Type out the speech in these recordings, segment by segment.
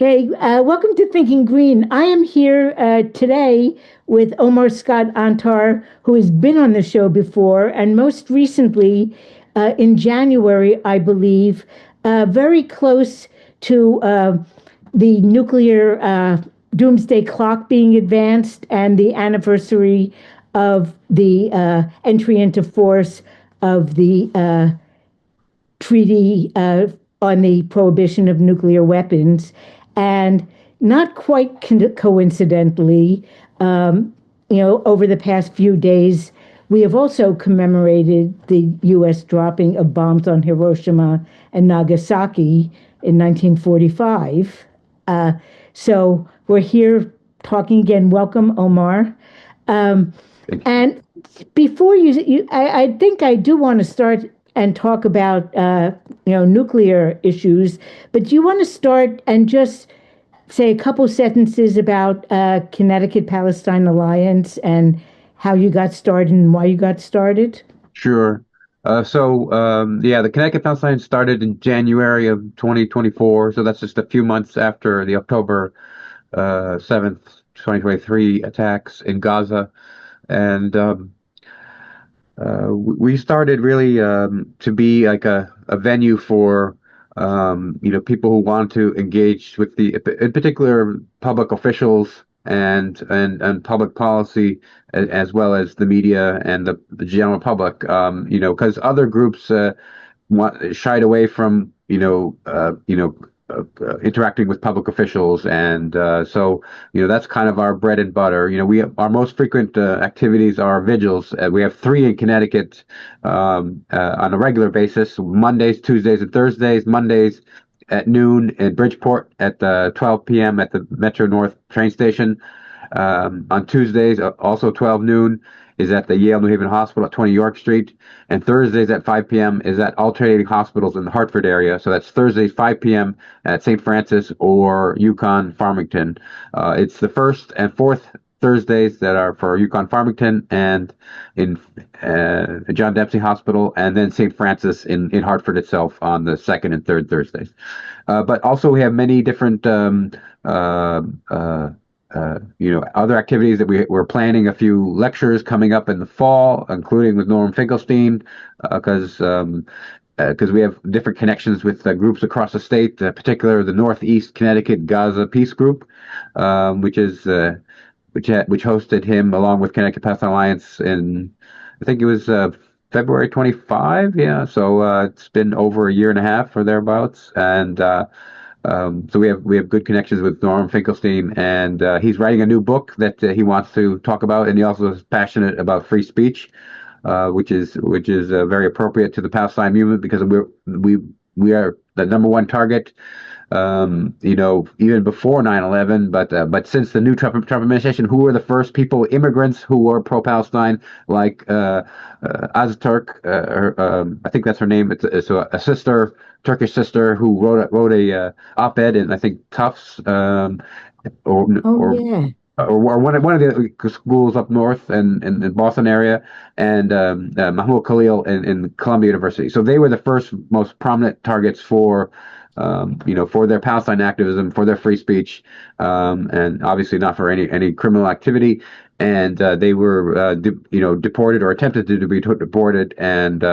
Hey, welcome to Thinking Green. I am here today with Omar Scott Antar, who has been on the show before, and most recently in January, I believe, very close to the nuclear doomsday clock being advanced and the anniversary of the entry into force of the treaty on the prohibition of nuclear weapons. And not quite coincidentally, over the past few days, we have also commemorated the U.S. dropping of bombs on Hiroshima and Nagasaki in 1945. So we're here talking again. Welcome, Omar. And before I think I do want to start and talk about nuclear issues, but do you want to start and just say a couple sentences about Connecticut Palestine Alliance and how you got started and why you got started? Sure. The Connecticut Palestine started in January of 2024. So that's just a few months after the October 7th, 2023 attacks in Gaza. And we started really to be like a venue for people who want to engage with in particular, public officials and public policy, as well as the media and the general public. Because other groups shied away from interacting with public officials, and that's kind of our bread and butter. Our most frequent activities are vigils. We have three in Connecticut on a regular basis: Mondays, Tuesdays, and Thursdays. Mondays at noon in Bridgeport at 12 p.m. at the Metro North train station. On Tuesdays, also 12 noon, is at the Yale New Haven Hospital at 20 York Street. And Thursdays at 5 p.m. is at alternating hospitals in the Hartford area. So that's Thursdays, 5 p.m. at St. Francis or Yukon Farmington. It's the first and fourth Thursdays that are for Yukon Farmington and in John Dempsey Hospital, and then St. Francis in Hartford itself on the second and third Thursdays. But also we have many different other activities that we're planning. A few lectures coming up in the fall, including with Norm Finkelstein, because we have different connections with groups across the state, particularly the Northeast Connecticut Gaza Peace Group, which hosted him along with Connecticut Palestine Alliance in, I think it was February 25. Yeah, so it's been over a year and a half or thereabouts, and so we have good connections with Norm Finkelstein, and he's writing a new book that he wants to talk about, and he also is passionate about free speech, which is very appropriate to the Palestine movement, because we are the number one target. Even before 9/11, but since the new Trump administration, who were the first people, immigrants who were pro-Palestine, like Ataturk, I think that's her name. It's a sister, Turkish sister, who wrote a op-ed in, I think, Tufts, or Oh, or yeah. or one of the schools up north and in Boston area, and Mahmoud Khalil in Columbia University. So they were the first most prominent targets for their Palestine activism, for their free speech, and obviously not for any criminal activity. And they were, deported or attempted to be deported. And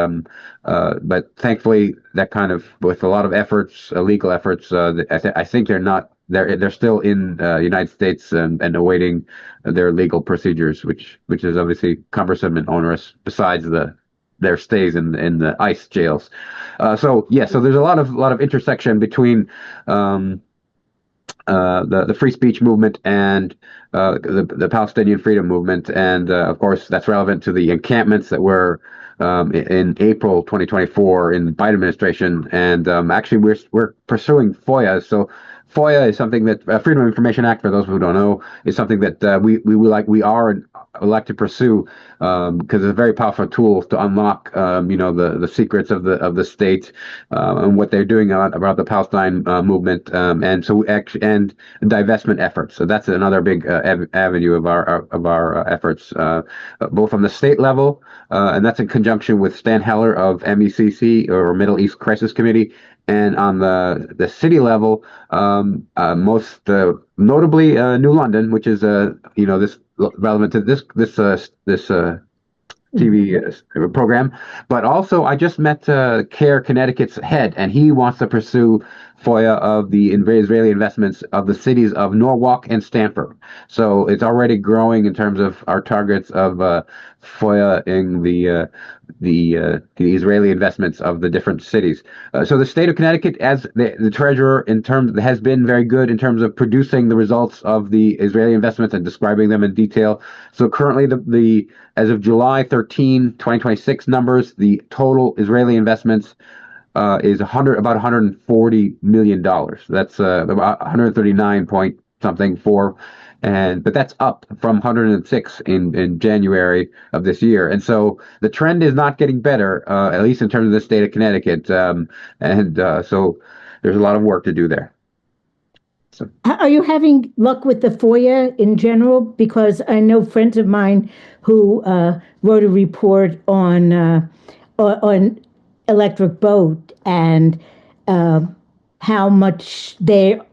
but thankfully, that kind of, with a lot of efforts, legal efforts, I think they're not. They're still in the United States and awaiting their legal procedures, which is obviously cumbersome and onerous. Besides their stays in the ICE jails. So there's a lot of intersection between the free speech movement and the Palestinian freedom movement, and of course that's relevant to the encampments that were in April 2024 in the Biden administration, and actually we're pursuing FOIA. So FOIA is something that Freedom of Information Act, for those who don't know, is something that we are like to pursue, because it's a very powerful tool to unlock the secrets of the state, and what they're doing about the Palestine movement, and divestment efforts. So that's another big avenue of our efforts, both on the state level, and that's in conjunction with Stan Heller of MECC, or Middle East Crisis Committee, And on the city level, most notably New London, which is this relevant to this TV program. But also, I just met CARE Connecticut's head, and he wants to pursue FOIA of the Israeli investments of the cities of Norwalk and Stamford. So it's already growing in terms of our targets of FOIA in the Israeli investments of the different cities. So the state of Connecticut, as the treasurer, in terms has been very good in terms of producing the results of the Israeli investments and describing them in detail. So currently, the as of July 13, 2026 numbers, the total Israeli investments is about $140 million. That's about 139 point something for, but that's up from 106 in January of this year. And so the trend is not getting better, at least in terms of the state of Connecticut. So there's a lot of work to do there. So. Are you having luck with the FOIA in general? Because I know friends of mine who wrote a report on electric boat and how much their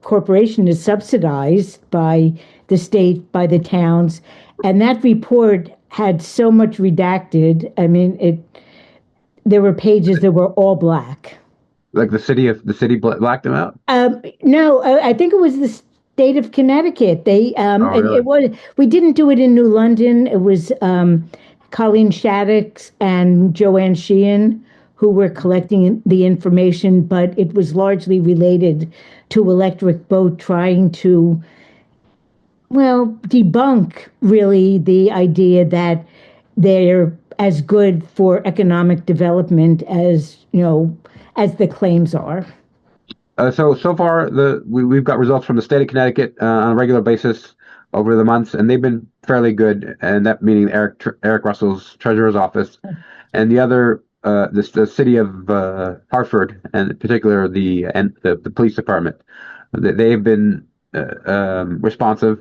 corporation is subsidized by the state, by the towns, and that report had so much redacted. I mean, there were pages that were all black. Like the city blacked them out? No, I think it was the state of Connecticut. Really? It was. We didn't do it in New London. It was Colleen Shaddix and Joanne Sheehan who were collecting the information, but it was largely related to Electric Boat trying to, well, debunk really the idea that they're as good for economic development as as the claims are. So far, we've got results from the state of Connecticut on a regular basis over the months, and they've been fairly good. And that meaning Eric Russell's treasurer's office, and the other the city of Hartford, and in particular the police department. They've been responsive.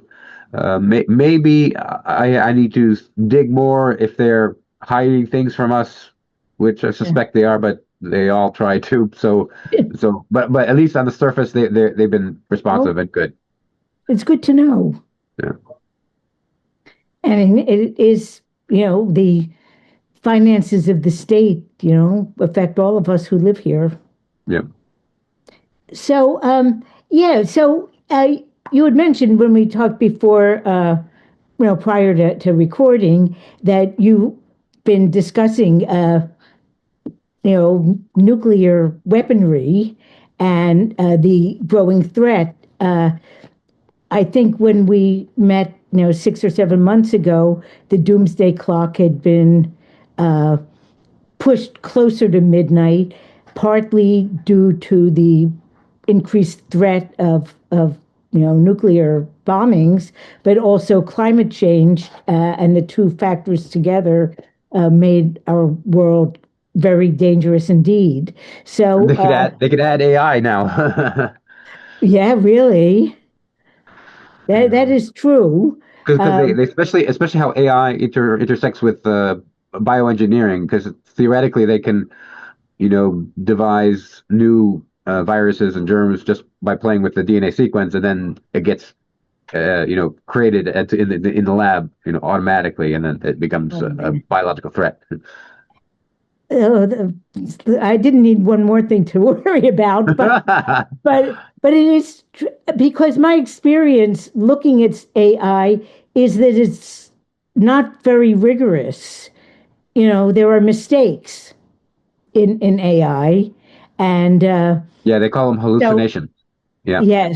Maybe I need to dig more if they're hiding things from us, which I suspect they are, but they all try to. But at least on the surface, they've been responsive and good. It's good to know. Yeah. And it is, the finances of the state, affect all of us who live here. Yeah. So, you had mentioned when we talked before, prior to recording, that you've been discussing, nuclear weaponry and the growing threat. I think when we met, 6 or 7 months ago, the doomsday clock had been pushed closer to midnight, partly due to the increased threat of nuclear bombings, but also climate change, and the two factors together made our world very dangerous indeed. So they could add AI now. yeah, really, that is true. Because they especially how AI intersects with bioengineering, because theoretically they can devise new viruses and germs just by playing with the DNA sequence, and then it gets created in the lab automatically, and then it becomes a biological threat. I didn't need one more thing to worry about, but it is because my experience looking at AI is that it's not very rigorous. There are mistakes in AI, and yeah, they call them hallucinations.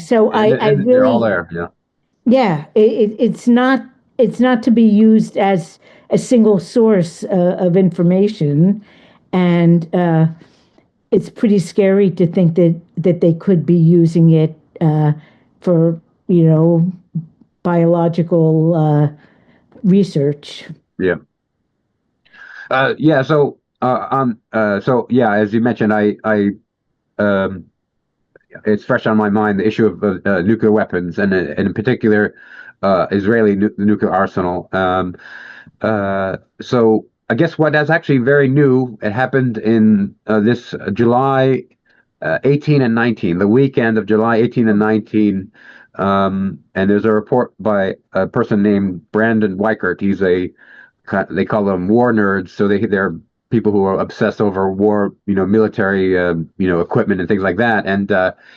So I really, they're all there. It's not to be used as a single source of information, and it's pretty scary to think that they could be using it for biological research. Yeah. As you mentioned, it's fresh on my mind, the issue of nuclear weapons, and in particular, Israeli nuclear arsenal. So I guess what that's actually very new. It happened in this July 18 and 19, the weekend of July 18 and 19. And there's a report by a person named Brandon Weichert. They call them war nerds. So they're people who are obsessed over war, military, equipment and things like that. And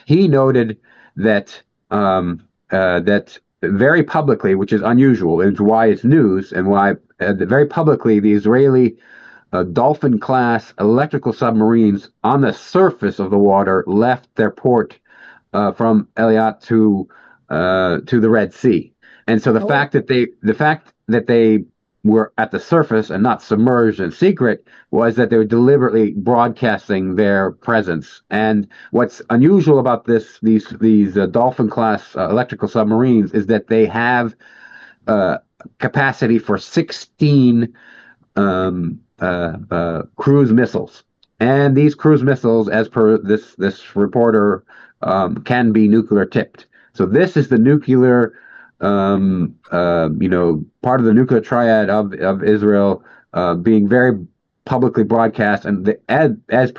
he noted that that very publicly, which is unusual, is why it's news and why very publicly the Israeli Dolphin class electrical submarines on the surface of the water left their port from Eilat to the Red Sea. And so Oh, the fact that they were at the surface and not submerged in secret was that they were deliberately broadcasting their presence. And what's unusual about these Dolphin class electrical submarines is that they have capacity for 16 cruise missiles. And these cruise missiles, as per this reporter, can be nuclear tipped. So this is the nuclear, part of the nuclear triad of Israel being very publicly broadcast, and as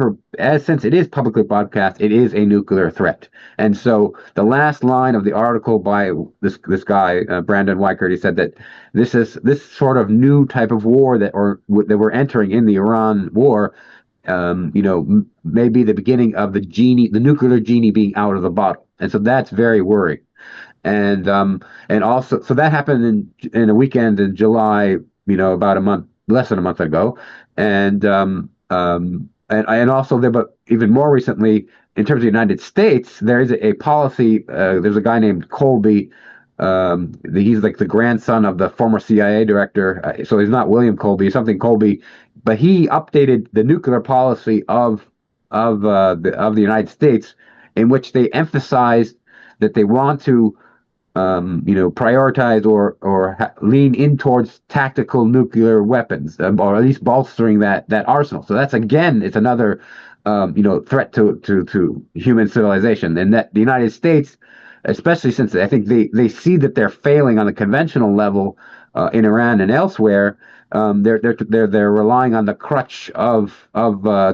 since it is publicly broadcast, it is a nuclear threat. And so the last line of the article by this guy Brandon Weichert, he said that this sort of new type of war that we're entering in the Iran war, may be the beginning of the nuclear genie being out of the bottle. And so that's very worrying. And also, so that happened in a weekend in July, about a month, less than a month ago. And also there, but even more recently, in terms of the United States, there is a policy. There's a guy named Colby. He's like the grandson of the former CIA director. So he's not William Colby, he's something Colby, but he updated the nuclear policy of the United States, in which they emphasized that they want to prioritize or lean in towards tactical nuclear weapons, or at least bolstering that arsenal. So that's again, it's another threat to human civilization, and that the United States, especially since I think they see that they're failing on the conventional level in Iran and elsewhere. They're relying on the crutch of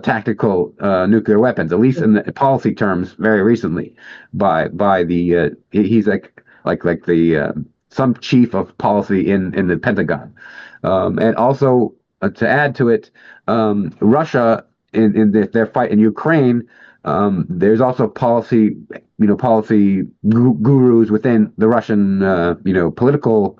tactical nuclear weapons, at least in the policy terms. Very recently, by the he's like the some chief of policy in the Pentagon, and also to add to it, Russia their fight in Ukraine. There's also policy gurus within the Russian political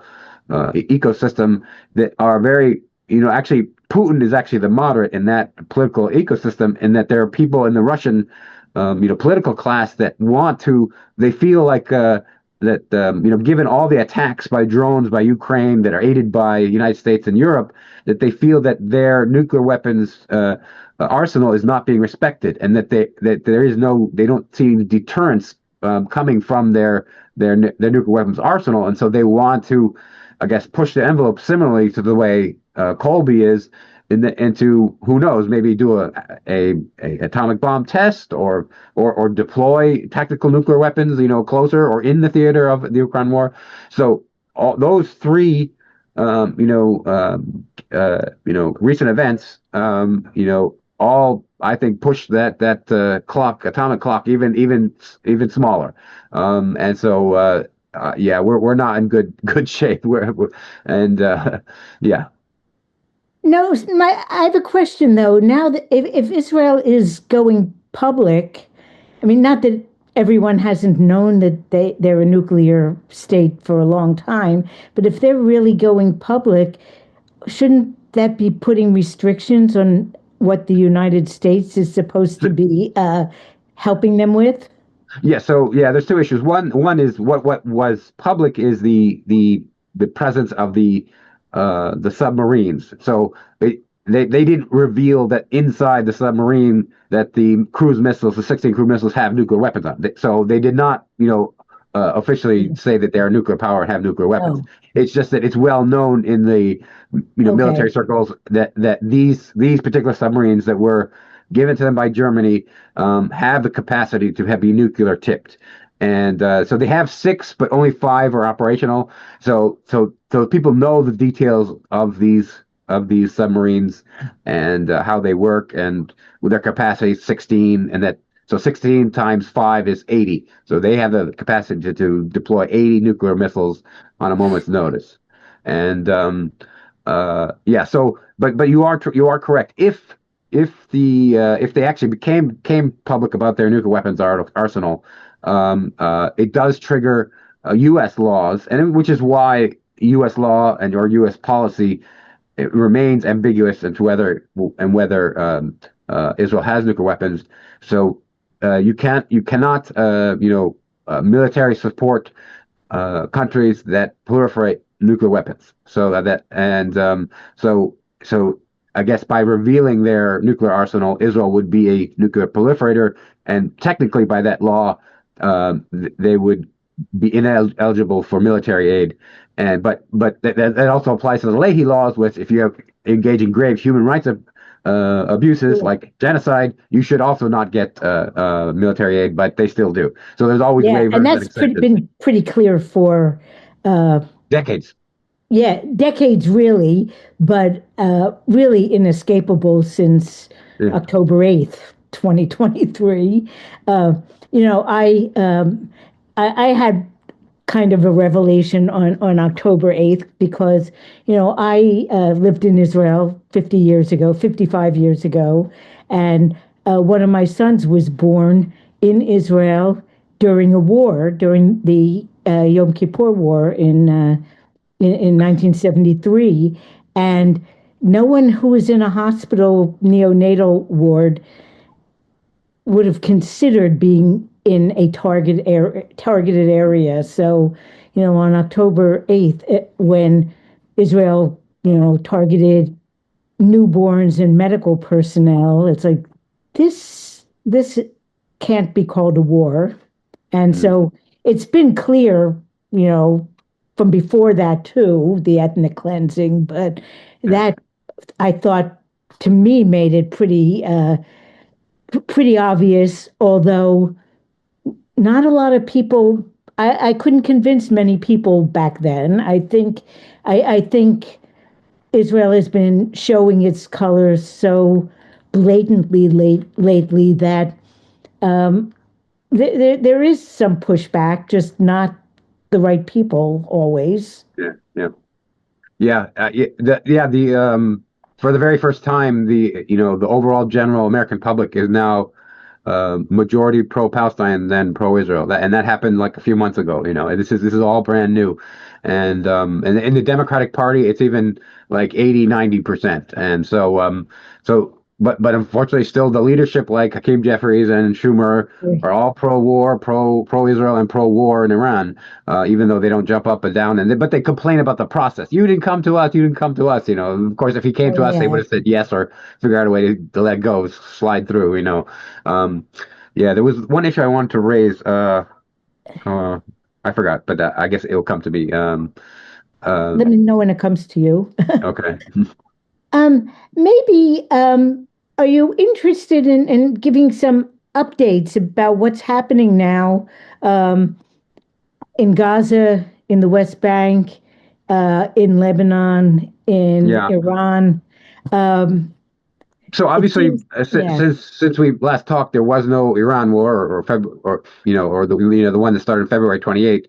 ecosystem that are very, actually Putin is actually the moderate in that political ecosystem, and that there are people in the Russian political class that they feel like that given all the attacks by drones by Ukraine that are aided by the United States and Europe, that they feel that their nuclear weapons arsenal is not being respected, and that they don't see deterrence coming from their nuclear weapons arsenal, and so they want to, I guess, push the envelope similarly to the way Colby is, into who knows, maybe do a atomic bomb test, or deploy tactical nuclear weapons, closer or in the theater of the Ukraine war. So all those three, recent events, all I think push that atomic clock even smaller. And so yeah, we're not in good shape. And yeah. no, I have a question though. Now that if Israel is going public, I mean, not that everyone hasn't known that they're a nuclear state for a long time, but if they're really going public, shouldn't that be putting restrictions on what the United States is supposed to be helping them with? Yeah, so yeah, there's two issues. One is what was public is the presence of the submarines. So they didn't reveal that inside the submarine that the 16 cruise missiles have nuclear weapons on. So they did not, officially say that they are nuclear power and have nuclear weapons. Oh, It's just that it's well known in the military okay. circles that these particular submarines that were given to them by Germany have the capacity to be nuclear tipped. And so they have six, but only five are operational. So people know the details of of these submarines and how they work, and with their capacity 16, and that so 16 times 5 is 80. So they have the capacity to deploy 80 nuclear missiles on a moment's notice. And yeah, so but you are correct. If they actually came public about their nuclear weapons arsenal, it does trigger U.S. laws, and which is why U.S. law and or U.S. policy, it remains ambiguous as to whether Israel has nuclear weapons. So you cannot military support countries that proliferate nuclear weapons. So that and so I guess by revealing their nuclear arsenal, Israel would be a nuclear proliferator, and technically by that law, they would be ineligible for military aid. And but that also applies to the Leahy laws, which if you engage in grave human rights abuses like genocide, you should also not get military aid, but they still do. So there's always Yeah, and waivers and that's exceptions. been pretty clear for uh, Decades. yeah, decades really, but really inescapable since Yeah. October 8th, 2023. Uh, you know, I had kind of a revelation on October 8th because, I lived in Israel 50 years ago, 55 years ago, and one of my sons was born in Israel during a war, during the Yom Kippur War in 1973, and no one who was in a hospital neonatal ward would have considered being in a targeted area. So, on October 8th, when Israel, targeted newborns and medical personnel, it's like this can't be called a war. And Mhm. so it's been clear, you know, from before that too, the ethnic cleansing, but Yeah. that I thought to me made it pretty obvious, although not a lot of people I couldn't convince many people back then. I think Israel has been showing its colors so blatantly lately that there is some pushback, just not the right people always. Yeah. Yeah. Yeah, for the very first time, the overall general American public is now majority pro-Palestine than pro-Israel. And that happened like a few months ago. And this is all brand new, and in the Democratic Party, it's even like 80-90%. And but unfortunately, still the leadership like Hakeem Jeffries and Schumer are all pro-war, pro-Israel, and pro-war in Iran, even though they don't jump up and down. But they complain about the process. You didn't come to us. You didn't come to us. Of course, if he came Oh to us, they would yeah. have said yes or figure out a way to let go, slide through. Um, yeah, there was one issue I wanted to raise. Uh, I forgot, but I guess it'll come to me. Uh, Let me know when it comes to you. okay. Maybe are you interested in giving some updates about what's happening now um, in Gaza, in the West Bank, in Lebanon, in Yeah. Iran? Um, So it obviously, seems, yeah, since we last talked, there was no Iran war or the one that started February 28th.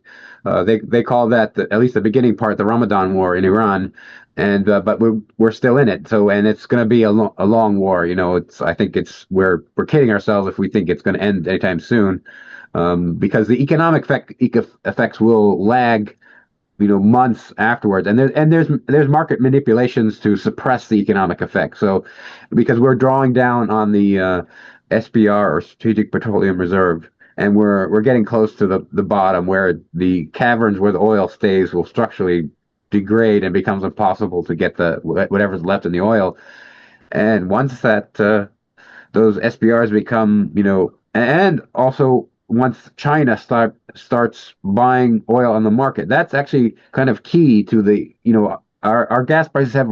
They call that at least the beginning part, the Ramadan war in Iran, and but we're still in it. So and it's going to be a long war. I think we're kidding ourselves if we think it's going to end anytime soon, because the economic effects will lag months afterwards, and there's market manipulations to suppress the economic effect. So because we're drawing down on the SPR, or Strategic Petroleum Reserve, and we're getting close to the bottom, where the caverns where the oil stays will structurally degrade and becomes impossible to get the whatever's left in the oil. And once that those SPRs become, and also once China starts buying oil on the market, that's actually kind of key to our gas prices have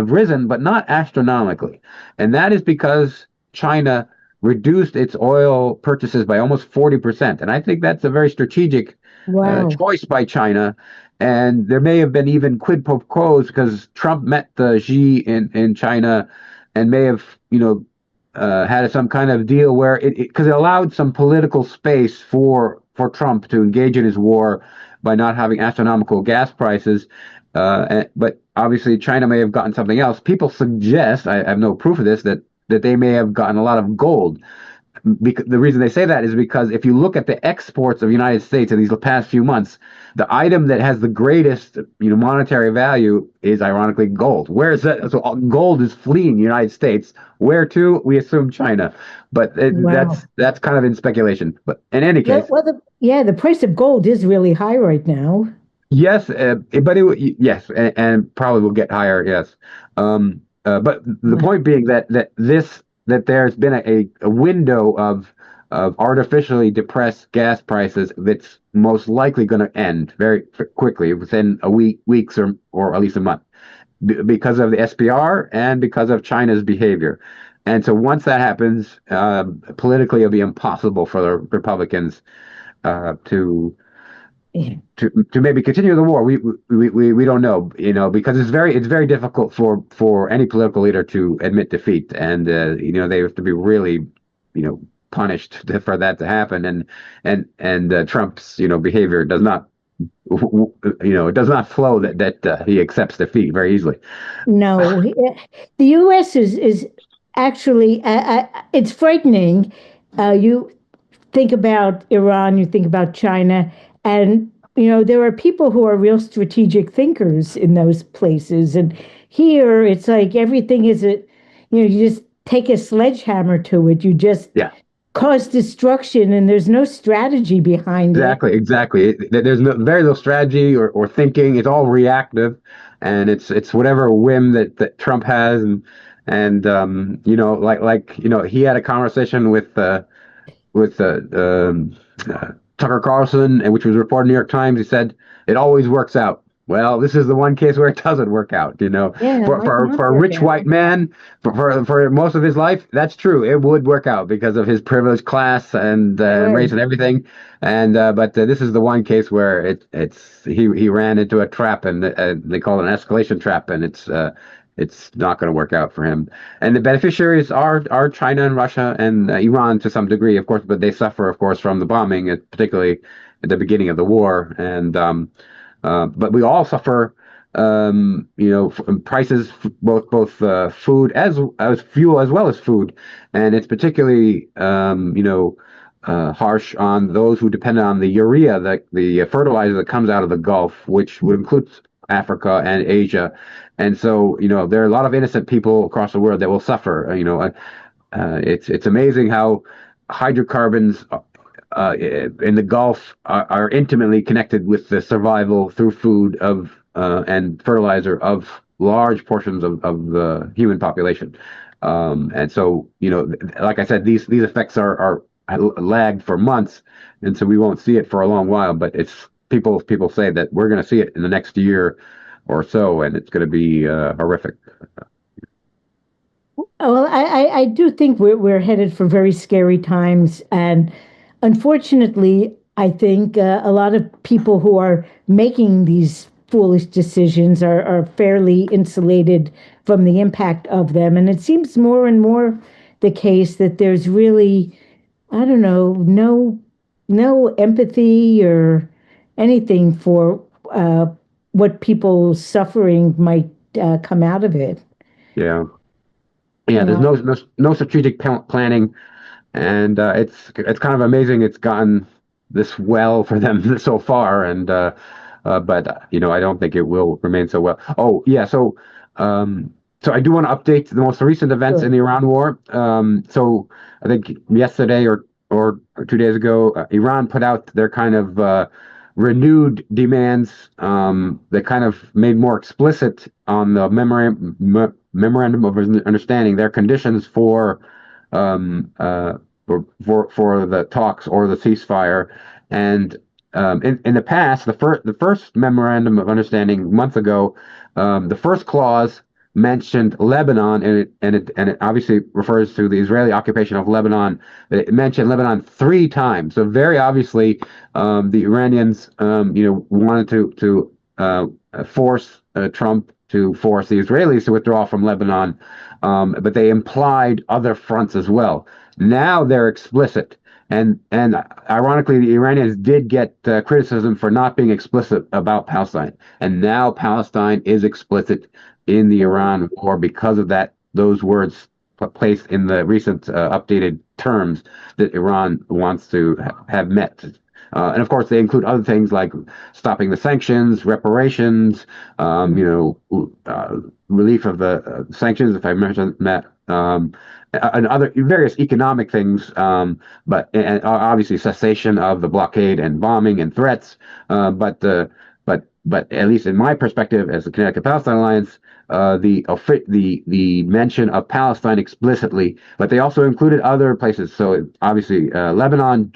risen, but not astronomically, and that is because China reduced its oil purchases by almost 40%, and I think that's a very strategic wow. choice by China, and there may have been even quid pro quos because Trump met the Xi in China, and may have had some kind of deal where because it allowed some political space for Trump to engage in his war by not having astronomical gas prices. But obviously, China may have gotten something else. People suggest, I have no proof of this, that they may have gotten a lot of gold. Because the reason they say that is because if you look at the exports of the United States in these past few months, the item that has the greatest, monetary value is ironically gold. Where is that? So gold is fleeing the United States. Where to? We assume China, but Wow. that's kind of in speculation. But in any Yeah, case, well, the price of gold is really high right now. yes, but yes, and probably will get higher. Yes, but the Wow. point being that there's been a window of artificially depressed gas prices that's most likely going to end very quickly within weeks or at least a month because of the SPR and because of China's behavior. And so once that happens, politically it'll be impossible for the Republicans to Yeah. to maybe continue the war. We don't know, because it's very difficult for any political leader to admit defeat, and they have to be really, punished for that to happen, and Trump's behavior does not, it does not flow that he accepts defeat very easily. No, the U.S. is actually it's frightening. You think about Iran, you think about China, and there are people who are real strategic thinkers in those places. And here, it's like everything is you just take a sledgehammer to it. You just Yeah. cause destruction, and there's no strategy behind it. Exactly. There's very little strategy or thinking. It's all reactive, and it's whatever whim that Trump has, and he had a conversation with Tucker Carlson, and which was reported in the New York Times. He said it always works out. Well, this is the one case where it doesn't work out. Yeah, it For might not a work rich out. white man, for most of his life, that's true. It would work out because of his privileged class and Sure. race and everything. And but this is the one case where he ran into a trap, and they call it an escalation trap, and it's not going to work out for him. And the beneficiaries are China and Russia and Iran to some degree, of course, but they suffer, of course, from the bombing, particularly at the beginning of the war. And but we all suffer, prices, both food as fuel as well as food, and it's particularly harsh on those who depend on the urea, the fertilizer that comes out of the Gulf, which would include Africa and Asia. And so, there are a lot of innocent people across the world that will suffer. It's amazing how hydrocarbons in the Gulf are intimately connected with the survival through food of and fertilizer of large portions of the human population. And so, like I said, these effects are lagged for months, and so we won't see it for a long while. But it's people say that we're going to see it in the next year or so, and it's going to be horrific. Well, I do think we're headed for very scary times, and unfortunately, I think a lot of people who are making these foolish decisions are fairly insulated from the impact of them, and it seems more and more the case that there's really, I don't know, no empathy or anything for what people's suffering might come out of it. Yeah, yeah. You There's know, no strategic planning, and it's kind of amazing it's gotten this well for them so far, and but I don't think it will remain so well. Oh yeah, um, so I do want to update the most recent events in sure. the Iran war. So I think yesterday or 2 days ago, Iran put out their kind of renewed demands, that kind of made more explicit on the memorandum of understanding their conditions um, uh, for the talks or the ceasefire. And in the past, the first memorandum of understanding a month ago, the first clause mentioned Lebanon, and it obviously refers to the Israeli occupation of Lebanon. It mentioned Lebanon 3 times. So very obviously, the Iranians, wanted to uh, force Trump to force the Israelis to withdraw from Lebanon, but they implied other fronts as well. Now they're explicit. And ironically, the Iranians did get criticism for not being explicit about Palestine, and now Palestine is explicit in the Iran war because of those words placed in the recent updated terms that Iran wants to have met. And of course, they include other things like stopping the sanctions, reparations, relief of the sanctions, if I mentioned that, and other various economic things, but and obviously cessation of the blockade and bombing and threats. But at least in my perspective, as the Connecticut Palestine Alliance, the mention of Palestine explicitly, but they also included other places. So obviously Lebanon,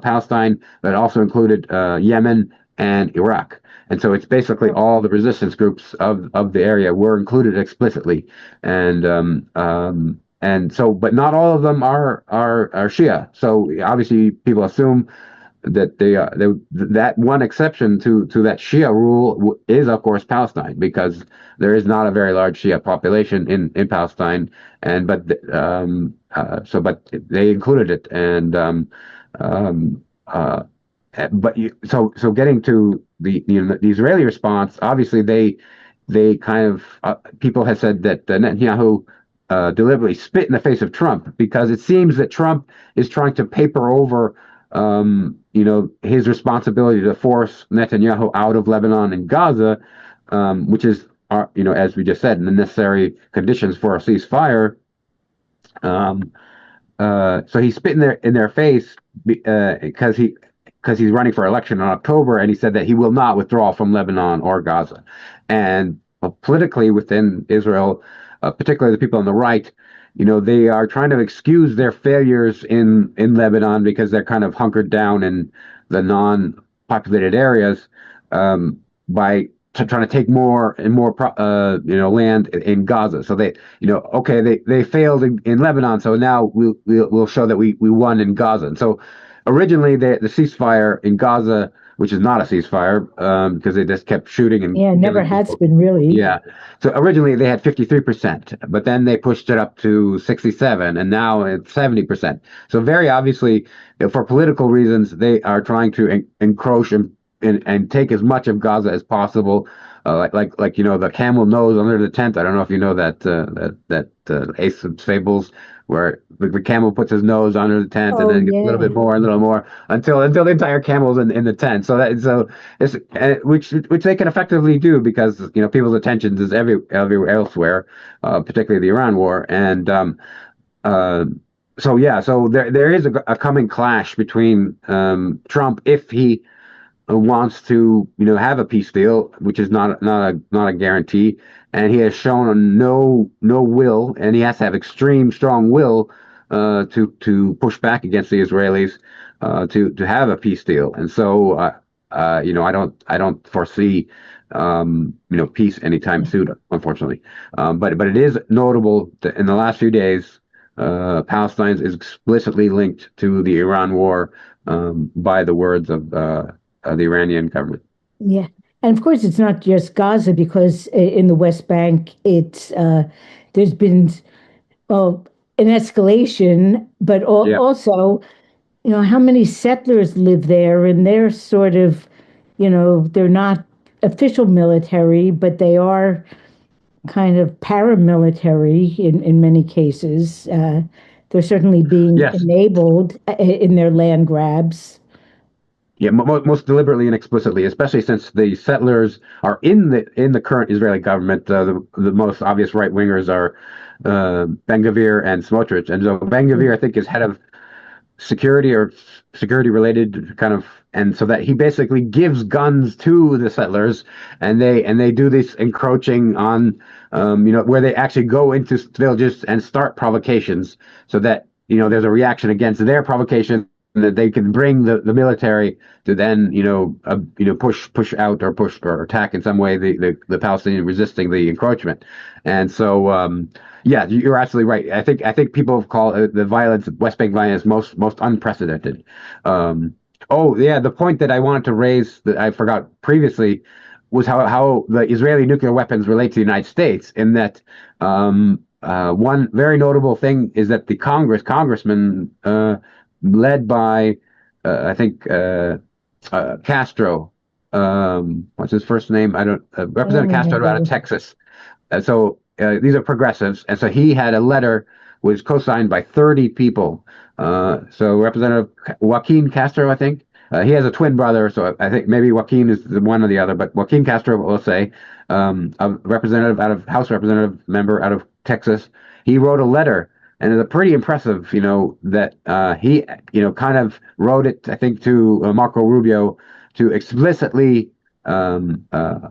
Palestine, but also included Yemen and Iraq. And so it's basically all the resistance groups of the area were included explicitly, and so, but not all of them are Shia. So obviously, people assume that that one exception to that Shia rule is, of course, Palestine, because there is not a very large Shia population in Palestine, and but they included it, and so getting to the Israeli response, obviously they kind of people have said that Netanyahu deliberately spit in the face of Trump because it seems that Trump is trying to paper over his responsibility to force Netanyahu out of Lebanon and Gaza, which is, as we just said, the necessary conditions for a ceasefire. So he spit in their face because he's running for election in October, and he said that he will not withdraw from Lebanon or Gaza. And politically within Israel, particularly the people on the right, they are trying to excuse their failures in Lebanon because they're kind of hunkered down in the non-populated areas by trying to take more and more land in Gaza. So they failed in Lebanon, so now we'll show that we won in Gaza. And so originally the ceasefire in Gaza, which is not a ceasefire because they just kept shooting and Yeah, never killing has people. been really. Yeah. So originally they had 53%, but then they pushed it up to 67, and now it's 70%. So very obviously, for political reasons, they are trying to encroach and take as much of Gaza as possible. Like the camel nose under the tent. I don't know if you know that Ace of Fables, where the camel puts his nose under the tent and Oh, then gets a little yeah. bit more and a little more until the entire camel's in the tent. It's which they can effectively do because people's attentions is everywhere elsewhere, particularly the Iran war, and uh, so there is a coming clash between Trump, if he wants to have a peace deal, which is not a guarantee, and he has shown no will, and he has to have extreme strong will to push back against the Israelis to have a peace deal. And so I don't foresee peace anytime soon, unfortunately. But it is notable that in the last few days, Palestine is explicitly linked to the Iran war by the words of the Iranian government. Yeah. And of course, it's not just Gaza because in the West Bank, there's been well, an escalation, but Yeah. also, how many settlers live there, and they're sort of, they're not official military, but they are kind of paramilitary in many cases. They're certainly being Yes. enabled in their land grabs. Yeah. Most deliberately and explicitly, especially since the settlers are in the current Israeli government. The most obvious right wingers are Ben Gvir and Smotrich, and so Ben Gvir, I think, is head of security or security related kind of, and so that he basically gives guns to the settlers, and they do this encroaching on where they actually go into villages and start provocations, so that there's a reaction against their provocation, and that they can bring the military to then push out or push or attack in some way the Palestinian resisting the encroachment. And so yeah, you're absolutely right. I think people have called the violence, West Bank violence, most unprecedented. Oh yeah, the point that I wanted to raise that I forgot previously was how the Israeli nuclear weapons relate to the United States. In that, one very notable thing is that the congressman led by I think Castro, what's his first name? I don't I don't Representative Castro out of remember. Texas. So these are progressives, and so he had a letter was co-signed by 30 people. So Representative Joaquin Castro, I think, he has a twin brother, so I think maybe Joaquin is the one or the other, but Joaquin Castro, will say, a representative out of House representative member out of Texas, he wrote a letter. And it's a pretty impressive, that he, kind of wrote it, I think, to Marco Rubio to explicitly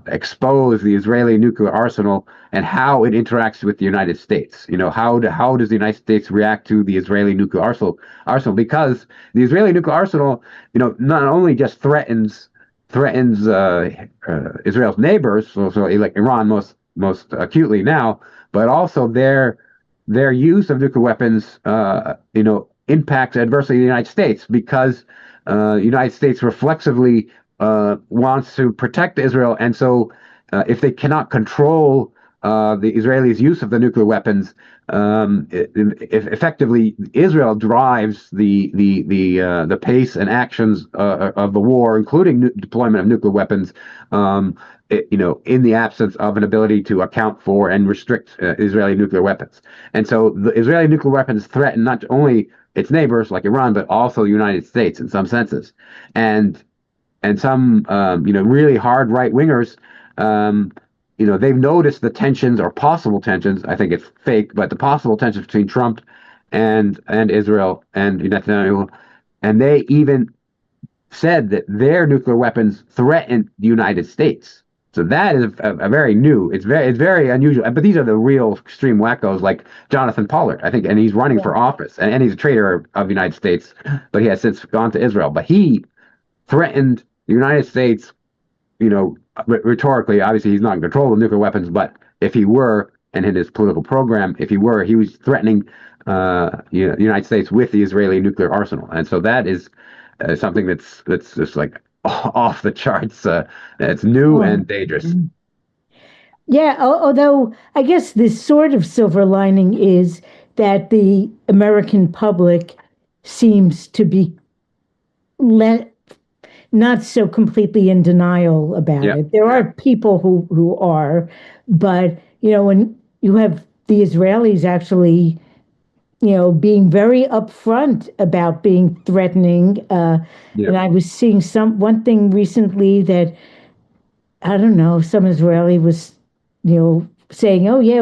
expose the Israeli nuclear arsenal and how it interacts with the United States. How does the United States react to the Israeli nuclear arsenal? Because the Israeli nuclear arsenal, not only just threatens Israel's neighbors, so like Iran most acutely now, but also their use of nuclear weapons, impacts adversely the United States because the United States reflexively wants to protect Israel, and so if they cannot control the Israelis' use of the nuclear weapons, if effectively Israel drives the pace and actions of the war, including deployment of nuclear weapons. In the absence of an ability to account for and restrict Israeli nuclear weapons. And so the Israeli nuclear weapons threaten not only its neighbors like Iran, but also the United States in some senses. And some really hard right wingers, they've noticed the tensions or possible tensions. I think it's fake, but the possible tensions between Trump and Israel and Netanyahu, and they even said that their nuclear weapons threaten the United States. So that is a very new. It's very unusual. But these are the real extreme wackos, like Jonathan Pollard, I think, and he's running for office, and he's a traitor of the United States, but he has since gone to Israel. But he threatened the United States, rhetorically. Obviously, he's not in control of nuclear weapons, but if he were, and in his political program, if he were, he was threatening the United States with the Israeli nuclear arsenal. And so that is something that's just like off the charts. It's new Oh. and dangerous. Yeah, although I guess this sort of silver lining is that the American public seems to be let not so completely in denial about Yeah, it. There yeah, are people who are, but when you have the Israelis actually, being very upfront about being threatening, yeah, and I was seeing one thing recently that I don't know, some Israeli was, saying, "Oh yeah,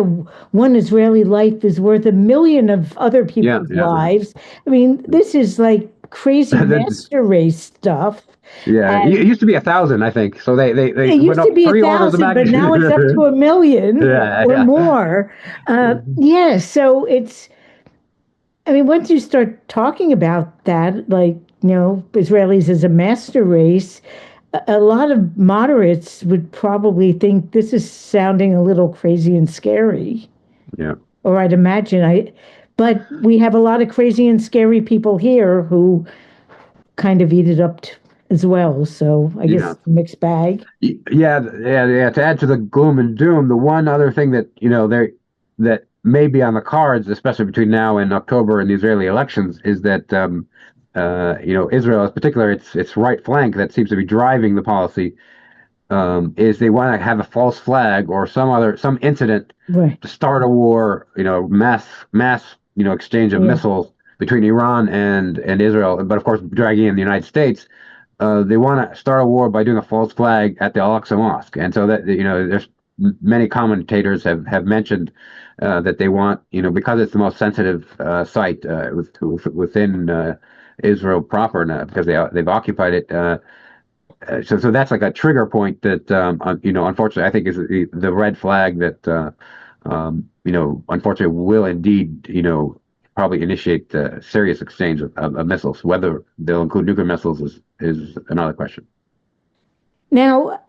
one Israeli life is worth a million of other yeah, people's yeah. lives." I mean, this is like crazy master race stuff. Yeah, it And used to be 1,000, I think. So they it went used to up be a three orders of thousand, but now it's up to magnitude. a million Yeah, or yeah, more. Yeah, so it's. I mean, once you start talking about that, like Israelis as a master race, a lot of moderates would probably think this is sounding a little crazy and scary. yeah, Or I'd imagine but we have a lot of crazy and scary people here who kind of eat it up as well. So I yeah. guess mixed bag. Yeah, yeah, yeah. To add to the gloom and doom, the one other thing that that may be on the cards, especially between now and October and the Israeli elections, is that Israel, in particular, its right flank that seems to be driving the policy, is they want to have a false flag or some incident Right. to start a war, mass exchange of Yeah. missiles between Iran and Israel, but of course dragging in the United States. They want to start a war by doing a false flag at the Al-Aqsa Mosque, and so that there's many commentators have mentioned that they want, because it's the most sensitive site within Israel proper now, because they've occupied it. So that's like a trigger point that unfortunately I think is the red flag that unfortunately will indeed probably initiate serious exchange of missiles. Whether they'll include nuclear missiles is another question. Now,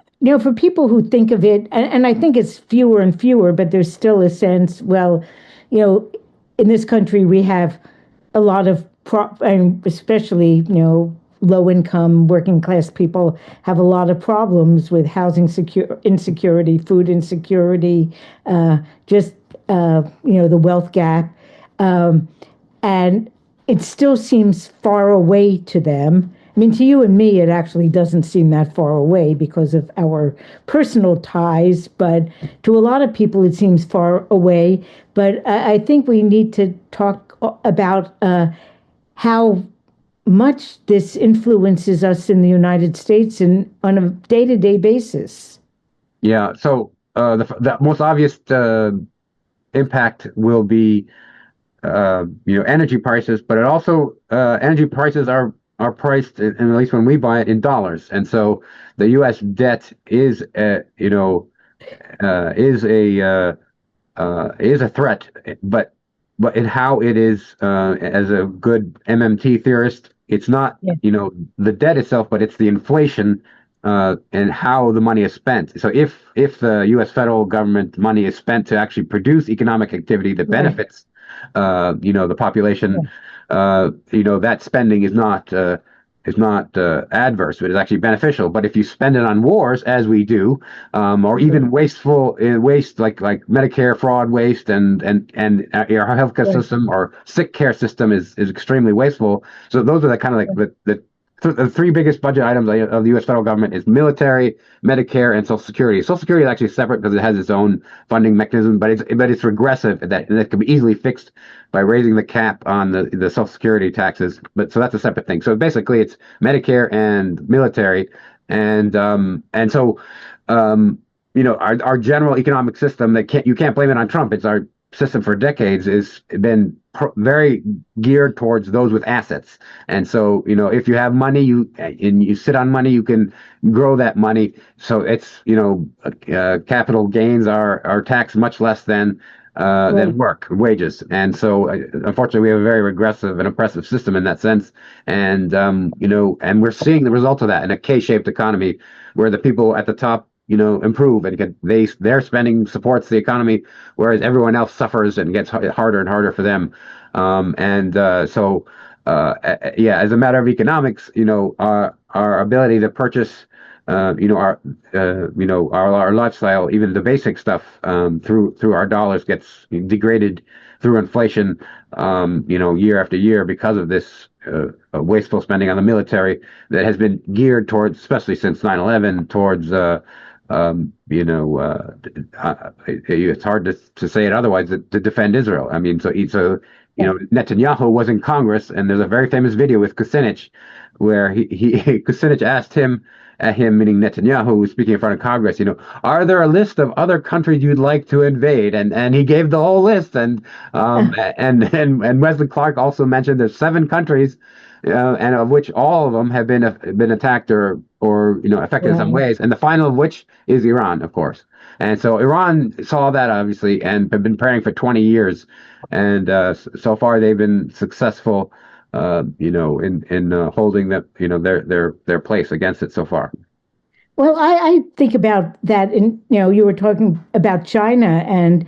for people who think of it, and I think it's fewer and fewer, but there's still a sense, well, you know, in this country we have a lot of and especially, low income working class people have a lot of problems with housing insecurity, food insecurity, just the wealth gap, um, and it still seems far away to them. I mean, to you and me, it actually doesn't seem that far away because of our personal ties, but to a lot of people, it seems far away. But I think we need to talk about how much this influences us in the United States and on a day-to-day basis. Yeah. So the most obvious impact will be energy prices, but it also energy prices are priced, and at least when we buy it, in dollars, and so the U.S. debt is a threat, but in how it is, as a good MMT theorist, it's not Yeah. the debt itself, but it's the inflation and how the money is spent. So if the U.S. federal government money is spent to actually produce economic activity that Right. benefits the Yeah. population, that spending is not adverse, but it's actually beneficial. But if you spend it on wars, as we do, or even wasteful waste like Medicare fraud waste, and our healthcare Right. system or sick care system is extremely wasteful. So those are the kind of like the three biggest budget items of the U.S. federal government is military, Medicare, and Social Security. Social Security is actually separate because it has its own funding mechanism, but it's regressive, that can be easily fixed by raising the cap on the Social Security taxes. But so that's a separate thing. So basically, it's Medicare and military, and so our general economic system, that you can't blame it on Trump. It's our system for decades has been very geared towards those with assets. And so, if you have money, you sit on money, you can grow that money. So it's, capital gains are taxed much less than Right. wages. And so, unfortunately, we have a very regressive and oppressive system in that sense. And, and we're seeing the result of that in a K-shaped economy where the people at the top, improve, and their spending supports the economy, whereas everyone else suffers and gets harder and harder for them. Yeah, as a matter of economics, our ability to purchase, our lifestyle, even the basic stuff, through our dollars gets degraded through inflation, year after year because of this wasteful spending on the military that has been geared towards, especially since 9/11, towards it's hard to say it otherwise, to defend Israel. I mean, Yeah. Netanyahu was in Congress, and there's a very famous video with Kucinich where Kucinich asked him, meaning Netanyahu, who was speaking in front of Congress, are there a list of other countries you'd like to invade? And he gave the whole list, and Wesley Clark also mentioned there's 7 countries, and of which all of them have been attacked or affected in some Right. ways, and the final of which is Iran, of course. And so Iran saw that, obviously, and have been preparing for 20 years, and so far they've been successful, in holding their place against it so far. Well, I think about that, and you were talking about China, and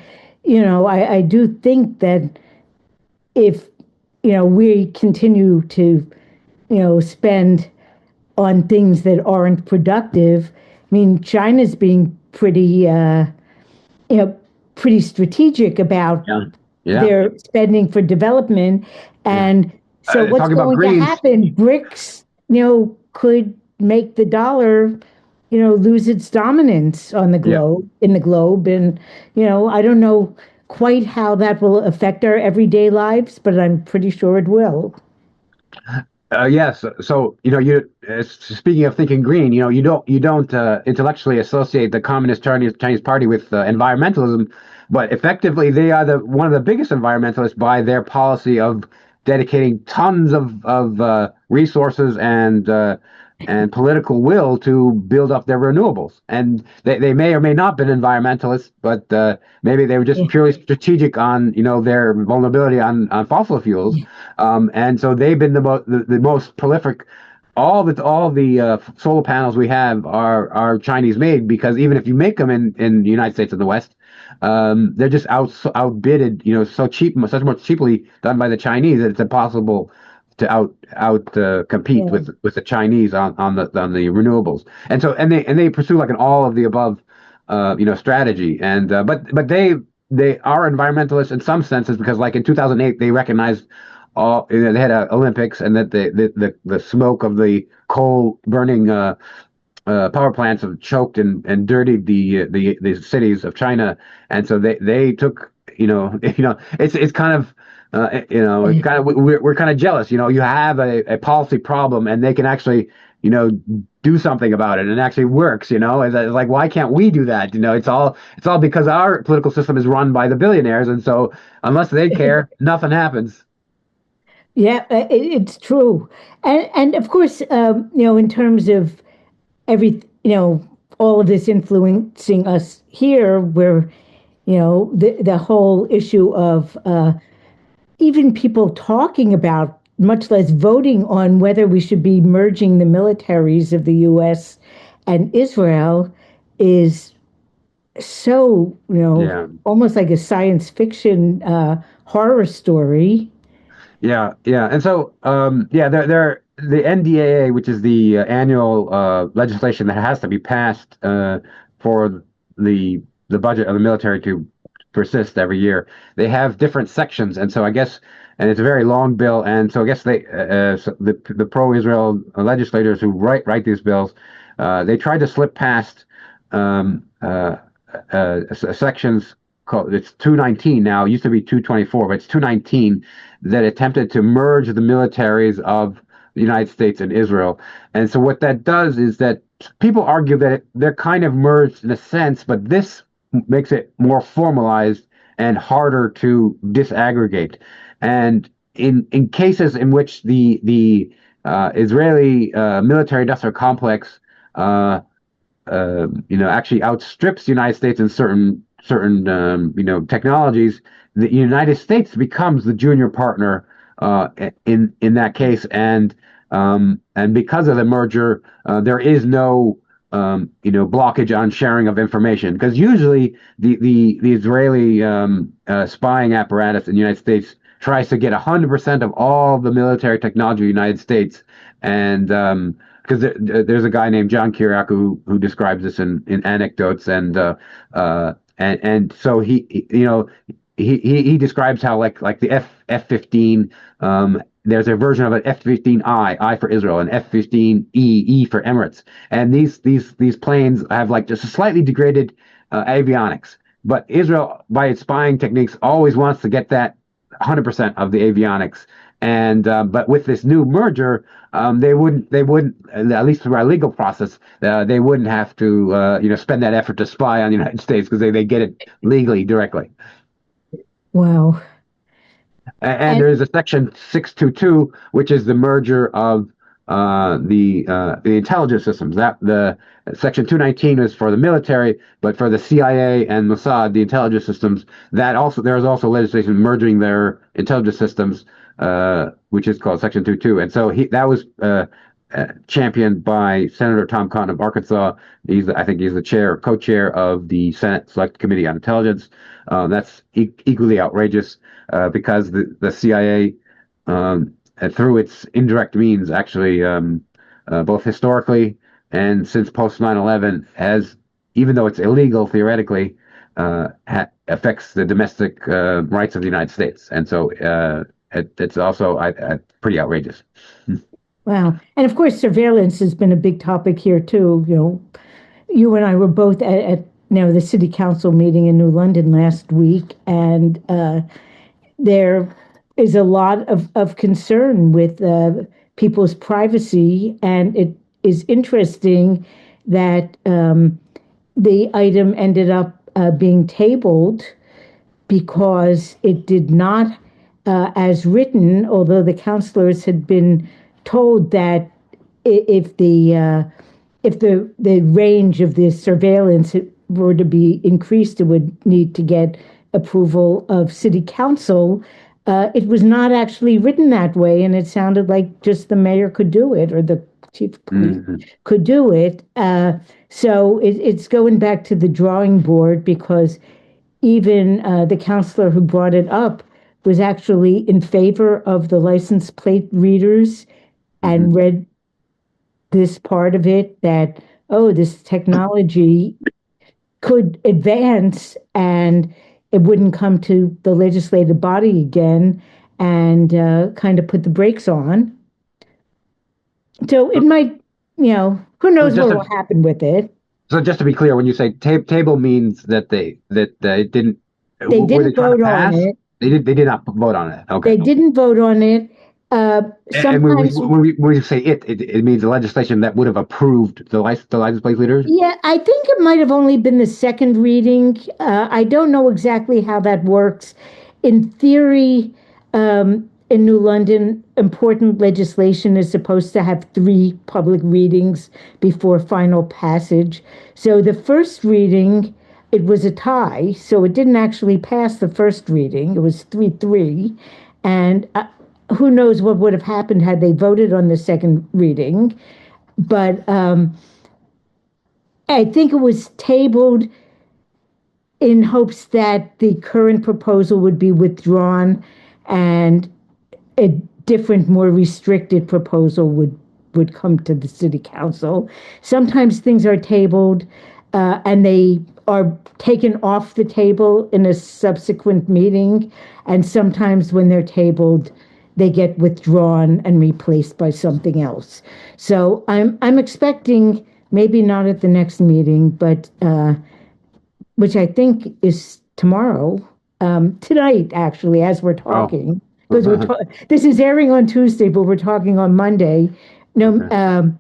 I do think that if we continue to spend on things that aren't productive, I mean, China's being you know, pretty strategic about Yeah, yeah, their spending for development. yeah. And so what's Talking about going to Greens, happen? BRICS, could make the dollar, lose its dominance on the yeah. globe, in the globe. And, I don't know quite how that will affect our everyday lives, but I'm pretty sure it will. Yes. So, speaking of thinking green, you don't intellectually associate the Communist Chinese Party with environmentalism, but effectively they are one of the biggest environmentalists by their policy of dedicating tons of resources and political will to build up their renewables. And they may or may not have been environmentalists, but maybe they were just Yeah. purely strategic on their vulnerability on fossil fuels. Yeah. And so they've been the most prolific. All the solar panels we have are Chinese made, because even if you make them in the United States and the West, they're just outbidded, so cheap, much cheaply done by the Chinese that it's impossible to out compete Yeah. with the Chinese on the renewables. And they pursue like an all of the above strategy. And but they are environmentalists in some senses because like in 2008 they recognized they had Olympics, and that the smoke of the coal burning power plants have choked and dirtied the cities of China, and so they took it's kind of we're kind of jealous. You have a policy problem, and they can actually do something about it, and it actually works. It's like, why can't we do that? It's all because our political system is run by the billionaires, and so unless they care, nothing happens. Yeah, it's true. And of course, in terms of every, all of this influencing us here, where, the whole issue of even people talking about, much less voting on whether we should be merging the militaries of the U.S. and Israel is so, Yeah. almost like a science fiction horror story. Yeah, yeah, and so they're the NDAA, which is the annual legislation that has to be passed for the budget of the military to persist every year. They have different sections, and so I guess, and it's a very long bill, and so I guess so the pro-Israel legislators who write these bills, they tried to slip past um, uh, sections called, it's 219 now. It used to be 224, but it's 219 that attempted to merge the militaries of the United States and Israel. And so what that does is that people argue that they're kind of merged in a sense, but this makes it more formalized and harder to disaggregate. And in cases in which the Israeli military industrial complex actually outstrips the United States in certain technologies, the United States becomes the junior partner in that case, and because of the merger, there is no blockage on sharing of information, because usually the Israeli spying apparatus in the United States tries to get 100% of all the military technology of the United States, and because there's a guy named John Kiriak who describes this in anecdotes, and so he describes how like the F-15, there's a version of an F-15I for Israel, and F-15E for Emirates, and these planes have like just a slightly degraded avionics, but Israel, by its spying techniques, always wants to get that 100% of the avionics. And but with this new merger, they wouldn't at least through our legal process, they wouldn't have to spend that effort to spy on the United States, because they get it legally directly. Wow. And And there is a section 622, which is the merger of the intelligence systems. That the section 219 is for the military, but for the CIA and Mossad, the intelligence systems, that also there is also legislation merging their intelligence systems, which is called section 22. And so that was championed by Senator Tom Cotton of Arkansas. I think he's the co-chair of the Senate Select Committee on Intelligence. That's equally outrageous because the CIA, through its indirect means, actually, both historically and since post 9/11, has, even though it's illegal theoretically, affects the domestic rights of the United States, and so it's also pretty outrageous. wow. And of course, surveillance has been a big topic here too. You and I were both at the city council meeting in New London last week, and there is a lot of concern with people's privacy, and it is interesting that the item ended up being tabled because it did not, as written, although the counselors had been told that if the range of the surveillance were to be increased, it would need to get approval of city council. It was not actually written that way, and it sounded like just the mayor could do it, or the chief of police Mhm. could do it. So it's going back to the drawing board, because even the counselor who brought it up was actually in favor of the license plate readers and Hmm. read this part of it that, oh, this technology could advance and it wouldn't come to the legislative body again and kind of put the brakes on. So it So, might, who so knows just what to will happen with it. so just to be clear, when you say table means that it didn't, They were they didn't trying to vote on pass? it. They did not vote on it. Okay. They didn't vote on it. And when we Sometimes, when we say it means the legislation that would have approved the license plate leaders. yeah, I think it might have only been the second reading. I don't know exactly how that works. In theory, in New London, important legislation is supposed to have three public readings before final passage. So the first reading, it was a tie, so it didn't actually pass the first reading. It was 3-3. And who knows what would have happened had they voted on the second reading. But I think it was tabled in hopes that the current proposal would be withdrawn and a different, more restricted proposal would come to the city council. Sometimes things are tabled and they are taken off the table in a subsequent meeting, and sometimes when they're tabled, they get withdrawn and replaced by something else. So I'm expecting maybe not at the next meeting, but which I think is tomorrow, tonight, actually, as we're Oh. talking, because this is airing on Tuesday, but we're talking on Monday. No, Okay.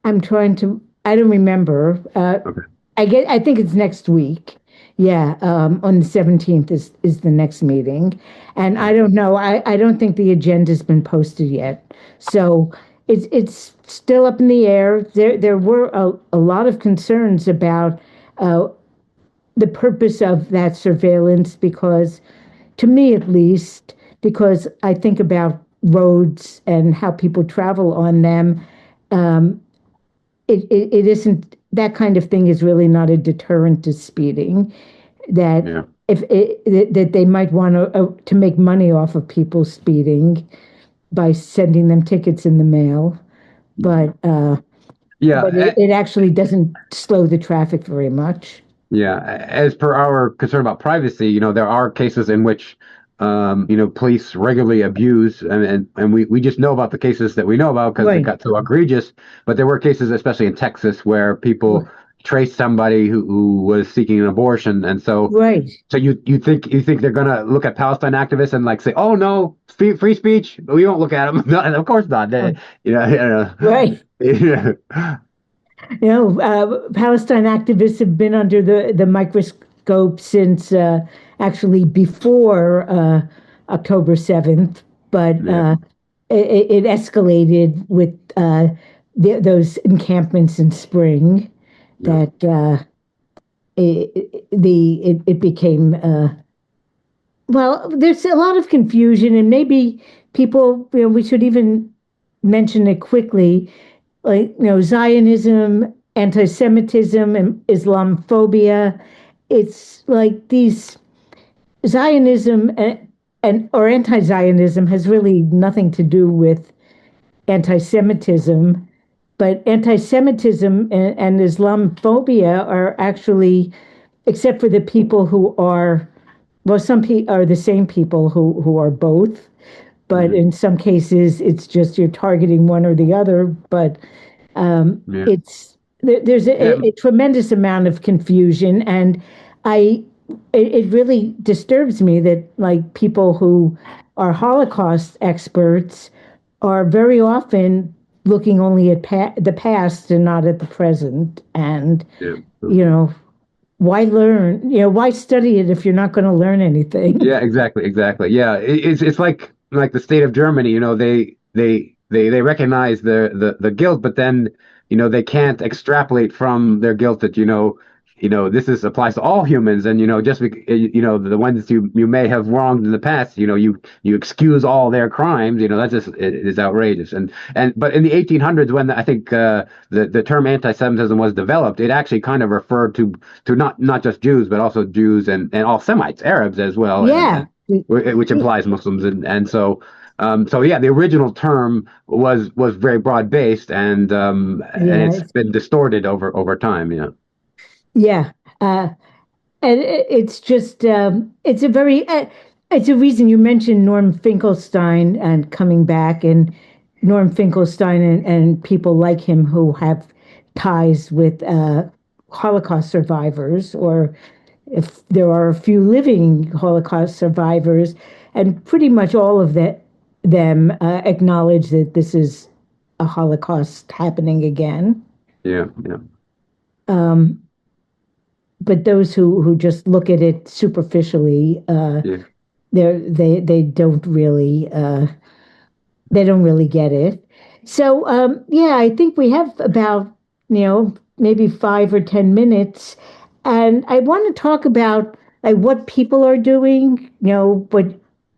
I'm trying to. I don't remember. Okay. I think it's next week. Yeah, on the 17th is the next meeting, and I don't know. I don't think the agenda's been posted yet, so it's still up in the air. There were a lot of concerns about the purpose of that surveillance because, to me at least, because I think about roads and how people travel on them, um, it isn't that kind of thing is really not a deterrent to speeding. That Yeah. if that they might want to make money off of people speeding by sending them tickets in the mail, but Yeah. it actually doesn't slow the traffic very much. Yeah, as per our concern about privacy, there are cases in which, police regularly abuse, and we just know about the cases that we know about because they Right. got so egregious. But there were cases, especially in Texas, where people traced somebody who was seeking an abortion, and Right. so you think they're gonna look at Palestine activists and like say, oh no, free speech? We won't look at them. No, of course not. Right. Yeah. Palestine activists have been under the microscope since actually before October 7th, but Yeah. it escalated with those encampments in spring Yeah. that it became, well, there's a lot of confusion, and maybe people, we should even mention it quickly, like, Zionism, anti-Semitism, and Islamophobia. It's like these Zionism and or anti-Zionism has really nothing to do with anti-Semitism, but anti-Semitism and Islamophobia are actually, except for the people who are, well, some people are the same people who are both, but Mhm. in some cases it's just you're targeting one or the other. But Yeah. there's Yeah. a tremendous amount of confusion, and I it really disturbs me that like people who are Holocaust experts are very often looking only at the past and not at the present. And Yeah. you know, why learn? Why study it if you're not going to learn anything? Yeah, exactly, exactly. Yeah, it's like the state of Germany. They recognize the guilt, but then they can't extrapolate from their guilt that this is applies to all humans, and just the ones you may have wronged in the past, you excuse all their crimes. That's just it is outrageous. And but in the 1800s, when I think the term anti-Semitism was developed, it actually kind of referred to not just Jews, but also Jews and all Semites, Arabs as well, and Yeah, which implies Muslims, and so so yeah, the original term was very broad based, and Yeah, it's been distorted over time. Yeah, yeah. And it's just it's a very it's a reason you mentioned Norm Finkelstein and coming back, and Norm Finkelstein and people like him who have ties with Holocaust survivors, or if there are a few living Holocaust survivors, and pretty much all of them acknowledge that this is a Holocaust happening again. yeah, yeah, Um, but those who just look at it superficially, yeah. they don't really get it. So yeah, I think we have about maybe 5 or 10 minutes, and I want to talk about like what people are doing. What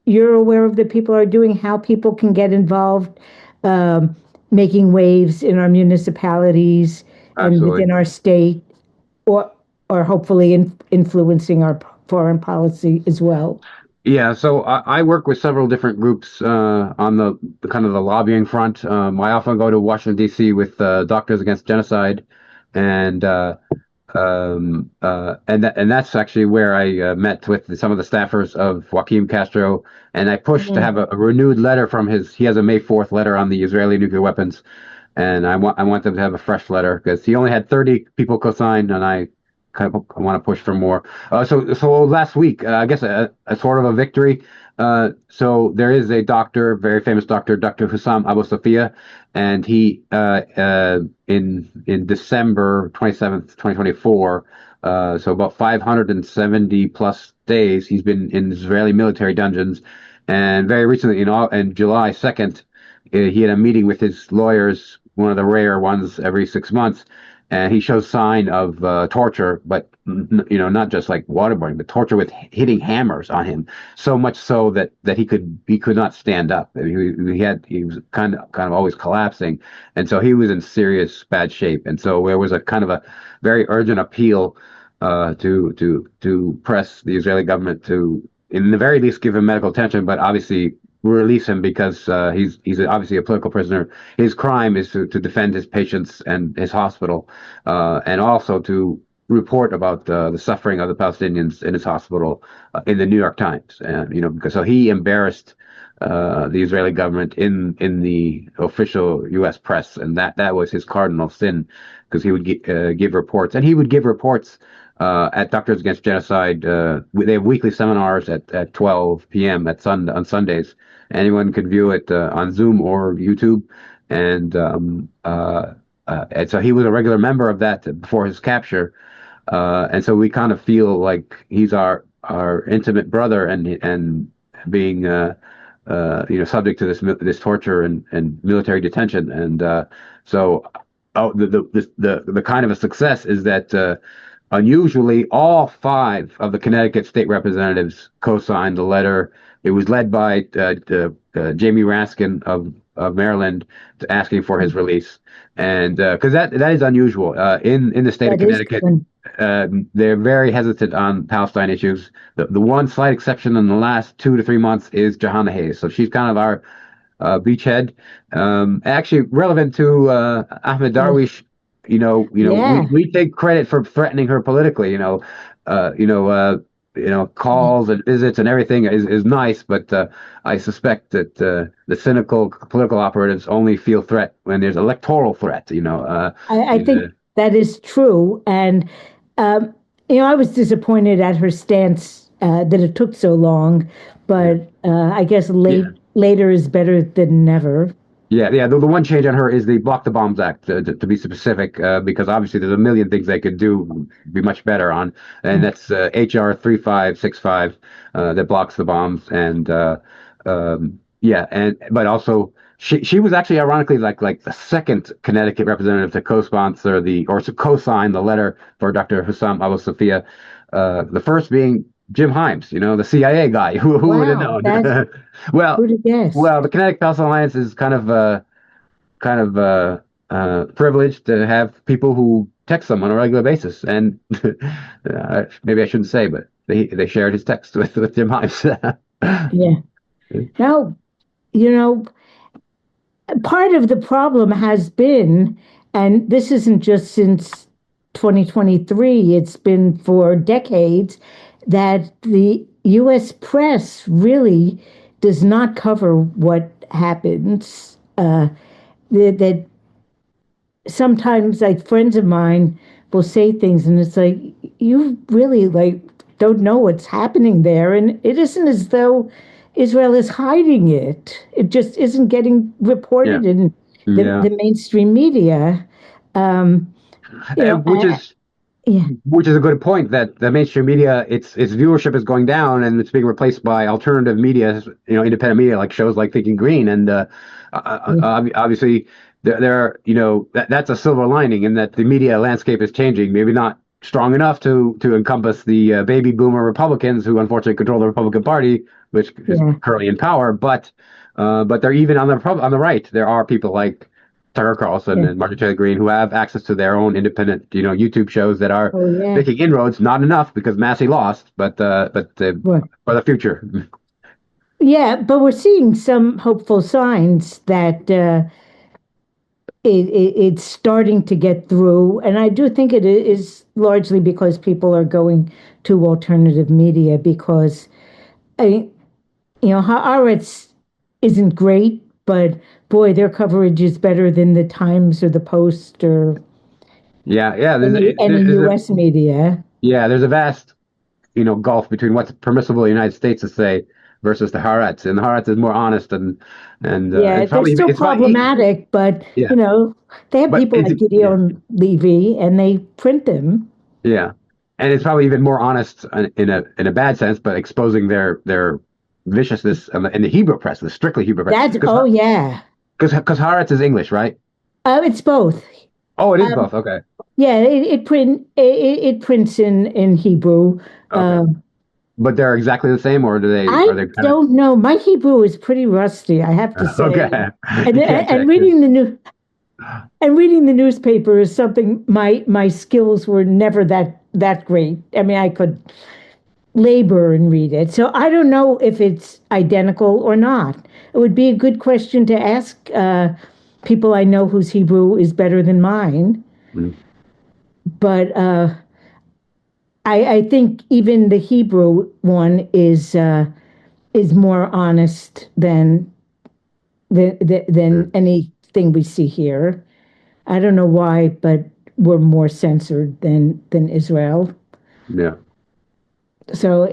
you're aware of that people are doing, how people can get involved, um, making waves in our municipalities and Absolutely. within our state, or hopefully influencing our foreign policy as well. Yeah, so I work with several different groups on the kind of the lobbying front. I often go to Washington D.C. with Doctors Against Genocide, and and that's actually where I met with some of the staffers of Joaquin Castro, and I pushed to Mhm. have a renewed letter from his. He has a May 4th letter on the Israeli nuclear weapons, and I want them to have a fresh letter because he only had 30 people co-signed, and I kind of want to push for more. So last week, I guess a sort of a victory. So there is a doctor, very famous doctor, Dr. Hussam Abu Safia, and he in December 27th, 2024. So about 570 plus days, he's been in Israeli military dungeons, and very recently, in July 2nd, he had a meeting with his lawyers, one of the rare ones every 6 months, and he shows sign of torture, but not just like waterboarding, but torture with hitting hammers on him, so much so that he could not stand up. I mean, he was kind of always collapsing, and so he was in serious bad shape. And so there was a kind of a very urgent appeal to press the Israeli government to, in the very least, give him medical attention, but obviously release him because he's obviously a political prisoner. His crime is to defend his patients and his hospital, and also to report about the suffering of the Palestinians in his hospital in the New York Times. And because so he embarrassed the Israeli government in the official U.S. press, and that was his cardinal sin, because he would give reports, and he would give reports at Doctors Against Genocide. They have weekly seminars at 12 p.m. On Sundays. Anyone can view it on Zoom or YouTube, and and so he was a regular member of that before his capture, and so we kind of feel like he's our intimate brother, and being subject to this torture and military detention, and so oh the kind of a success is that unusually all five of the Connecticut state representatives co-signed the letter. It was led by Jamie Raskin of Maryland, asking for his release, and because that is unusual in the state of That is Connecticut. They're very hesitant on Palestine issues. The one slight exception in the last 2 to 3 months is Johanna Hayes. So she's kind of our beachhead. Actually, relevant to Ahmed Darwish. yeah. We take credit for threatening her politically. Uh, you know, uh, calls and visits and everything is nice, but I suspect that the cynical political operatives only feel threat when there's electoral threat. I think that is true. And, um, I was disappointed at her stance that it took so long, yeah. but I guess Yeah. later is better than never. Yeah, yeah. The one change on her is the Block the Bombs Act, to be specific, because obviously there's a million things they could do be much better on, and that's HR 3565 that blocks the bombs, and yeah, and but also she was actually ironically like the second Connecticut representative to co-sponsor or to co-sign the letter for Dr. Hussam Abu Safia, the first being Jim Himes, the CIA guy. Who would have Wow, that known? Well. who'd have guessed? Well, the Connecticut Palestine Alliance is kind of privileged to have people who text them on a regular basis, and maybe I shouldn't say, but they shared his text with Jim Himes. Yeah. Now, you know, part of the problem has been, and this isn't just since 2023, it's been for decades, that the US press really does not cover what happens. That sometimes, like, friends of mine will say things, and it's like, you really, like, don't know what's happening there. And it isn't as though Israel is hiding it. It just isn't getting Yeah. reported in Yeah. the mainstream media. Um, you know, Which is yeah, which is a good point that the mainstream media, its viewership is going down and it's being replaced by alternative media, independent media like shows like Thinking Green. And yeah, obviously, that's a silver lining in that the media landscape is changing. Maybe not strong enough to encompass the baby boomer Republicans who unfortunately control the Republican Party, which is yeah, currently in power. But they're even on the right. There are people like Tucker Carlson yeah. and Marjorie Taylor Greene who have access to their own independent, YouTube shows that are Oh, yeah. making inroads. Not enough because Massey lost, but Well, for the future. yeah, but we're seeing some hopeful signs that it's starting to get through. And I do think it is largely because people are going to alternative media because, I, Haaretz isn't great, but boy, their coverage is better than the Times or the Post or Yeah, yeah. any U.S. media. There's a vast gulf between what's permissible in the United States to say versus the Haaretz, and the Haaretz is more honest and Yeah, they're still it's probably problematic, but yeah, they have but people like Gideon Levy, and they print them. yeah, and it's probably even more honest in a bad sense, but exposing their viciousness in the Hebrew press, the strictly Hebrew press, That's oh yeah, because Haaretz is English, right? it's both. Oh, it is Um, both. Okay, yeah, it prints in Hebrew. okay, Um, but they're exactly the same, or are I they kind don't know. My Hebrew is pretty rusty, I have to of say. okay? And You can't and check this. reading the new and reading the newspaper is something my skills were never that great. I mean, I could labor and read it. So I don't know if it's identical or not. It would be a good question to ask people I know whose Hebrew is better than mine. Mm, But I think even the Hebrew one is more honest than mm, anything we see here. I don't know why, but we're more censored than Israel. yeah, So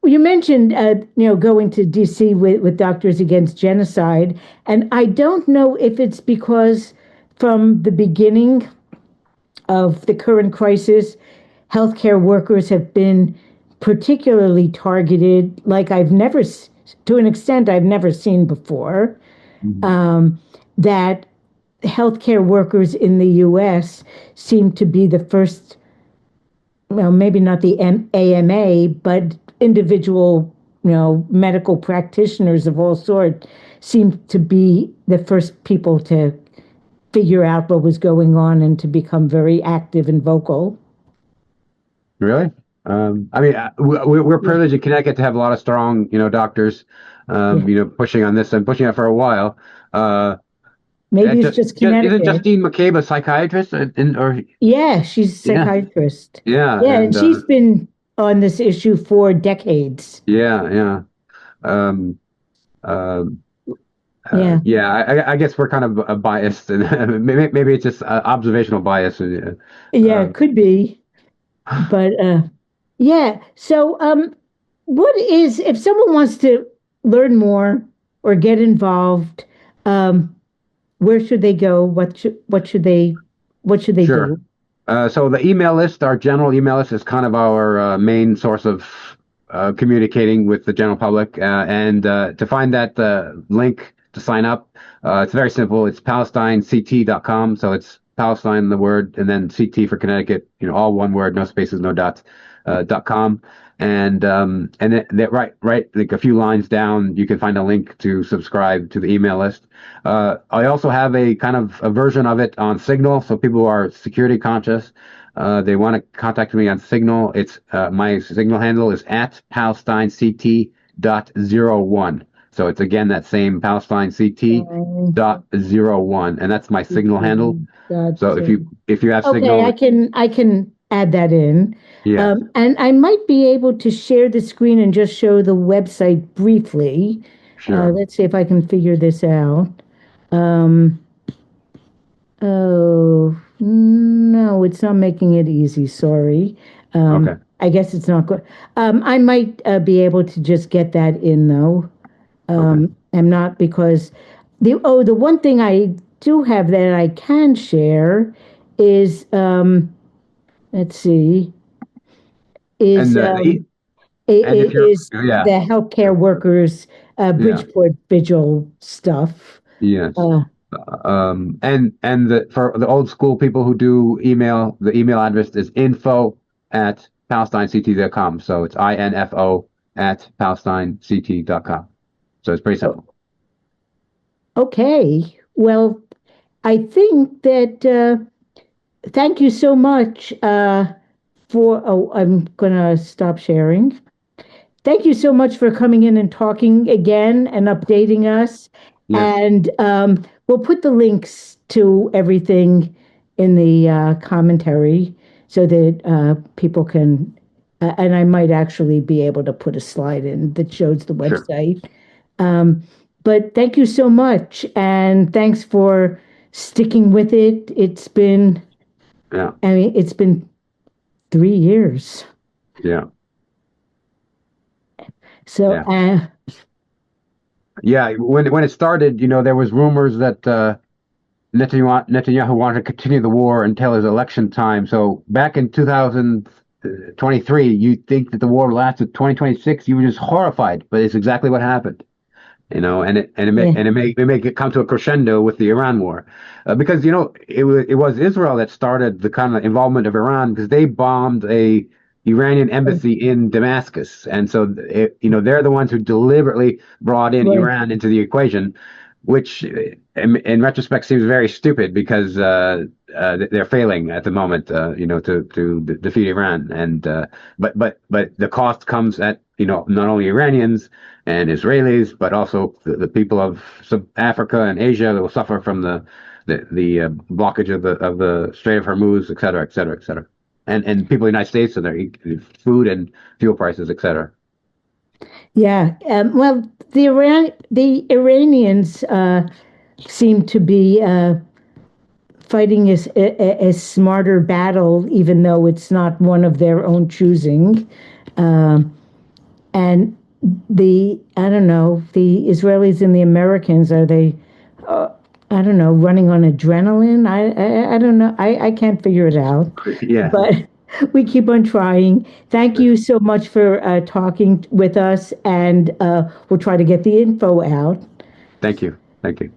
you mentioned going to D.C. with Doctors Against Genocide, and I don't know if it's because from the beginning of the current crisis, healthcare workers have been particularly targeted, like to an extent I've never seen before. mhm. That healthcare workers in the U.S. seem to be the first, well, maybe not the AMA, but individual, medical practitioners of all sorts seem to be the first people to figure out what was going on and to become very active and vocal. Really? I mean, we're Yeah, privileged in Connecticut to have a lot of strong, doctors, yeah. pushing on this and pushing it for a while. Uh, Maybe it's just isn't Connecticut. Justine McCabe a psychiatrist? Or Yeah, she's a yeah, psychiatrist. yeah, Yeah, and and she's been on this issue for decades. yeah, yeah, um, um, Yeah, yeah. I guess we're kind of biased, and maybe it's just observational bias. yeah, Uh, it could be. But yeah. So what is if someone wants to learn more or get involved, um, where should they go? What should they sure. do? So the email list, our general email list, is kind of our main source of communicating with the general public. And to find that link to sign up, it's very simple. It's PalestineCT.com. So it's Palestine, the word, and then CT for Connecticut. All one word, no spaces, no dots. .com. And right, like a few lines down, you can find a link to subscribe to the email list. I also have a kind of a version of it on Signal, so people who are security conscious. they want to contact me on Signal. It's my Signal handle is at PalestineCT.01. So it's again that same PalestineCT.01, and that's my Signal handle. So if you have Okay, Signal, I can add that in. yes, And I might be able to share the screen and just show the website briefly. sure, Let's see if I can figure this out. Um, oh, no, it's not making it easy. Sorry. okay, I guess it's not good. I might be able to just get that in though. okay. I'm not because the one thing I do have that I can share is let's see is And and if you're, is yeah, the healthcare workers yeah, Bridgeport Vigil stuff. yes. Uh, And for the old school people who do email, the email address is info@palestinect.com. So it's info@palestinect.com. So it's pretty simple. okay, well, I think that thank you so much for. Oh, I'm gonna stop sharing. Thank you so much for coming in and talking again and updating us. Yes, And we'll put the links to everything in the commentary so that people can, and I might actually be able to put a slide in that shows the sure. website. Um, but thank you so much. And thanks for sticking with it. Yeah, It's been 3 years. yeah, So, yeah. Yeah, when it started, there was rumors that Netanyahu wanted to continue the war until his election time. So back in 2023, you think that the war lasted 2026, you were just horrified, but it's exactly what happened. yeah, It may come to a crescendo with the Iran war, because it was Israel that started the kind of involvement of Iran because they bombed a Iranian embassy in Damascus, and so they're the ones who deliberately brought in right. Iran into the equation, which in retrospect seems very stupid because they're failing at the moment, to defeat Iran, and but the cost comes at not only Iranians and Israelis, but also the people of Africa and Asia that will suffer from the blockage of the Strait of Hormuz, et cetera, et cetera, et cetera, and people in the United States and their food and fuel prices, et cetera. Yeah. Well, the Iranians seem to be fighting a smarter battle, even though it's not one of their own choosing. Um, and I don't know, the Israelis and the Americans, are they, uh, I don't know, running on adrenaline? I don't know. I can't figure it out. Yeah. But we keep on trying. Thank you so much for talking with us, and we'll try to get the info out. Thank you. Thank you.